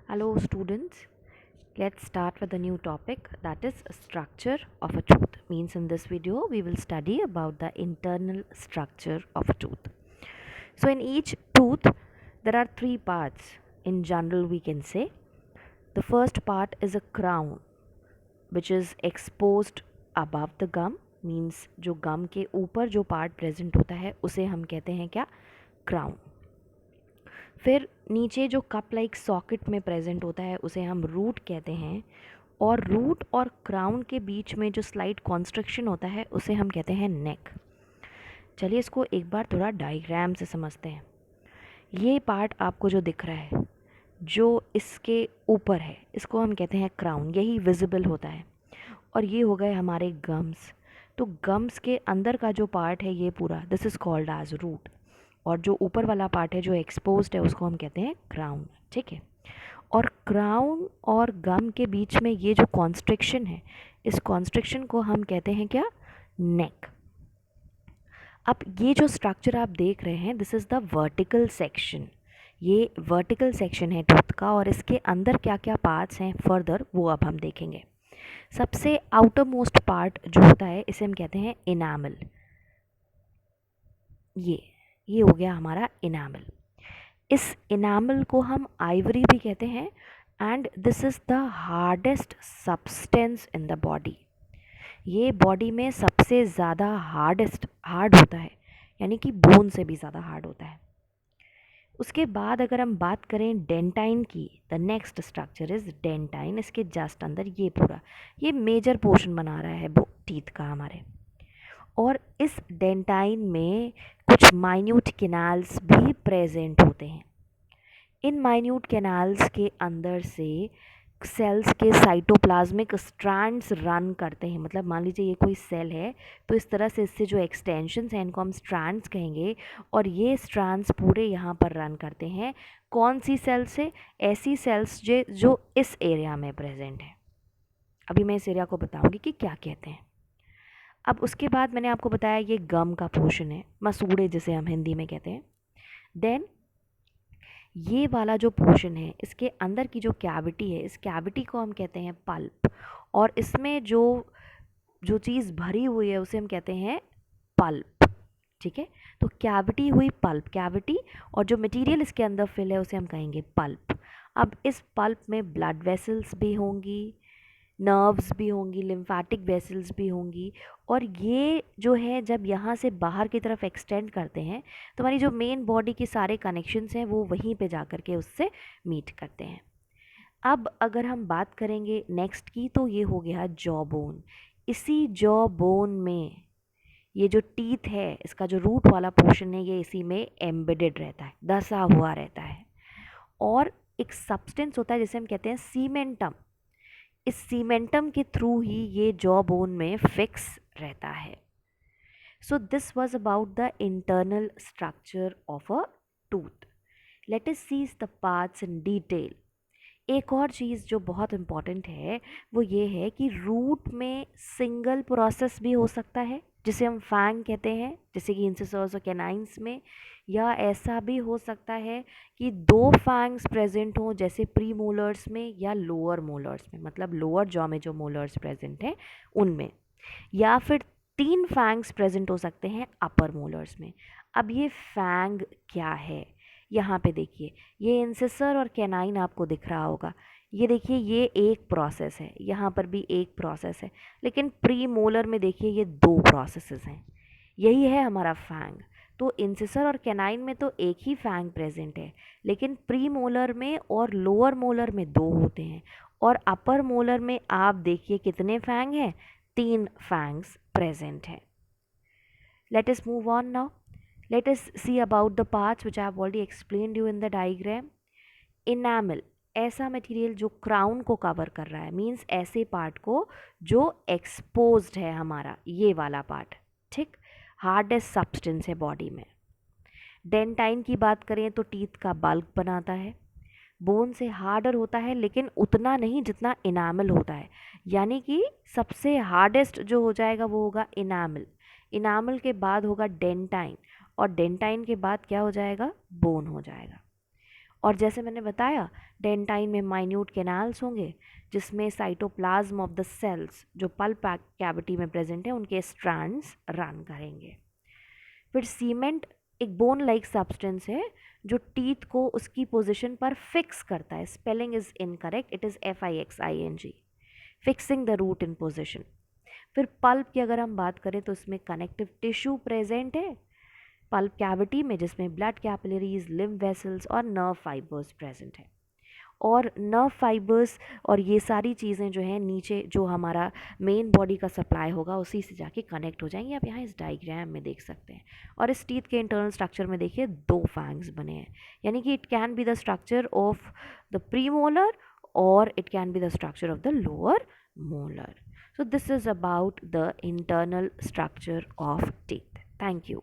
Hello students, let's start with a new topic, that is structure of a tooth. Means in this video we will study about the internal structure of a tooth. So in each tooth there are three parts in general we can say. The first part is a crown which is exposed above the gum, means जो gum के ऊपर जो part present होता है उसे हम कहते हैं क्या, crown. फिर नीचे जो कप लाइक सॉकेट में प्रेजेंट होता है उसे हम रूट कहते हैं, और रूट और क्राउन के बीच में जो स्लाइट कॉन्स्ट्रक्शन होता है उसे हम कहते हैं नेक. चलिए इसको एक बार थोड़ा डायग्राम से समझते हैं. ये पार्ट आपको जो दिख रहा है जो इसके ऊपर है इसको हम कहते हैं क्राउन, यही विजिबल होता है. और ये हो गए हमारे गम्स. तो गम्स के अंदर का जो पार्ट है ये पूरा, this is called as root. और जो ऊपर वाला पार्ट है जो एक्सपोज्ड है उसको हम कहते हैं क्राउन. ठीक है. और क्राउन और गम के बीच में ये जो कॉन्स्ट्रिक्शन है, इस कॉन्स्ट्रिक्शन को हम कहते हैं क्या, नेक. अब ये जो स्ट्रक्चर आप देख रहे हैं this is the vertical section. ये वर्टिकल सेक्शन है टूथ का, और इसके अंदर क्या क्या पार्ट्स हैं फर्दर वो अब हम देखेंगे. सबसे आउटर मोस्ट पार्ट जो होता है इसे हम कहते हैं इनामल. ये हो गया हमारा इनामल. इस इनामल को हम आइवरी भी कहते हैं, and this is the hardest substance in the body. ये बॉडी में सबसे ज़्यादा हार्ड होता है, यानी कि बोन से भी ज़्यादा हार्ड होता है. उसके बाद अगर हम बात करें डेंटाइन की, the next structure is dentine. इसके जस्ट अंदर ये पूरा, ये मेजर पोर्शन बना रहा है टीथ का हमारे. और इस डेंटाइन में कुछ माइन्यूट कैनाल्स भी प्रेजेंट होते हैं. इन माइन्यूट कैनाल्स के अंदर से सेल्स के साइटोप्लाज्मिक स्ट्रैंड्स रन करते हैं. मतलब मान लीजिए ये कोई सेल है तो इस तरह से इससे जो एक्सटेंशंस हैं इनको हम स्ट्रैंड्स कहेंगे, और ये स्ट्रैंड्स पूरे यहाँ पर रन करते हैं. कौन सी सेल्स से, ऐसी सेल्स जो इस एरिया में प्रेजेंट है. अभी मैं इस एरिया को बताऊँगी कि क्या कहते हैं. अब उसके बाद मैंने आपको बताया ये गम का पोर्शन है, मसूड़े जिसे हम हिंदी में कहते हैं. देन ये वाला जो पोर्शन है इसके अंदर की जो कैविटी है, इस कैविटी को हम कहते हैं पल्प. और इसमें जो जो चीज़ भरी हुई है उसे हम कहते हैं पल्प. ठीक है. तो कैविटी हुई पल्प कैविटी, और जो मटेरियल इसके अंदर फिल है उसे हम कहेंगे पल्प. अब इस पल्प में ब्लड वेसल्स भी होंगी, नर्व्स भी होंगी, लिम्फैटिक वेसल्स भी होंगी. और ये जो है जब यहाँ से बाहर की तरफ एक्सटेंड करते हैं तो हमारी जो मेन बॉडी के सारे कनेक्शंस हैं वो वहीं पे जा कर के उससे मीट करते हैं. अब अगर हम बात करेंगे नेक्स्ट की तो ये हो गया जॉ बोन. इसी जॉ बोन में ये जो टीथ है इसका जो रूट वाला पोर्शन है ये इसी में एम्बेडेड रहता है, दसा हुआ रहता है. और एक सब्सटेंस होता है जिसे हम कहते हैं सीमेंटम. इस सीमेंटम के थ्रू ही ये जॉ बोन में फिक्स रहता है. So this was about the internal structure of a tooth. Let us see the parts in detail. एक और चीज़ जो बहुत इम्पॉर्टेंट है वो ये है कि रूट में सिंगल प्रोसेस भी हो सकता है जिसे हम फैंग कहते हैं, जैसे कि इंसिसर्स और कैनाइंस में. या ऐसा भी हो सकता है कि दो फैंग्स प्रेजेंट हों जैसे प्री मोलर्स में या लोअर मोलर्स में, मतलब लोअर जॉ में जो मोलर्स प्रेजेंट हैं उनमें. या फिर तीन फैंग्स प्रेजेंट हो सकते हैं अपर मोलर्स में. अब ये फैंग क्या है, यहाँ पे देखिए ये इंसिसर और कैनाइन आपको दिख रहा होगा. ये देखिए ये एक प्रोसेस है, यहाँ पर भी एक प्रोसेस है, लेकिन प्री मोलर में देखिए ये दो प्रोसेसेस हैं. यही है हमारा फैंग. तो इंसिसर और कैनाइन में तो एक ही फैंग प्रेजेंट है, लेकिन प्री मोलर में और लोअर मोलर में दो होते हैं. और अपर मोलर में आप देखिए कितने फैंग हैं, तीन फैंग्स प्रेजेंट हैं. Let us move on now. Let us see about the parts which I have already explained you in the diagram. Enamel ऐसा मटेरियल जो क्राउन को कवर कर रहा है, मीन्स ऐसे पार्ट को जो एक्सपोज्ड है हमारा, ये वाला पार्ट. ठीक. हार्डेस्ट सब्सटेंस है बॉडी में. डेंटाइन की बात करें तो टीथ का बल्क बनाता है. बोन से हार्डर होता है लेकिन उतना नहीं जितना इनामल होता है, यानी कि सबसे हार्डेस्ट जो हो जाएगा वो होगा इनामल. इनामल के बाद होगा डेंटाइन, और डेंटाइन के बाद क्या हो जाएगा, बोन हो जाएगा. और जैसे मैंने बताया डेंटाइन में माइन्यूट कैनाल्स होंगे जिसमें साइटोप्लाज्म ऑफ द सेल्स जो पल्प कैविटी में प्रेजेंट है उनके स्ट्रैंड्स रन करेंगे। फिर सीमेंट एक बोन लाइक सब्सटेंस है जो टीथ को उसकी पोजीशन पर फिक्स करता है। Spelling is incorrect, it is FIXING, fixing the root in position. फिर पल्प की अगर हम बात करें तो इसमें कनेक्टिव टिश्यू प्रेजेंट है पल्प कैविटी में जिसमें ब्लड कैपिलरीज, लिम्फ वेसल्स और नर्व फाइबर्स प्रेजेंट है। और नर्व फाइबर्स और ये सारी चीज़ें जो हैं नीचे जो हमारा मेन बॉडी का सप्लाई होगा उसी से जाके कनेक्ट हो जाएंगी। आप यहाँ इस डायग्राम में देख सकते हैं। और इस टीथ के इंटरनल स्ट्रक्चर में देखिए 2 फैंग्स बने हैं, यानी कि it can be the structure of the premolar और it can be the structure of the lower molar. So this is about the internal structure of teeth. Thank you.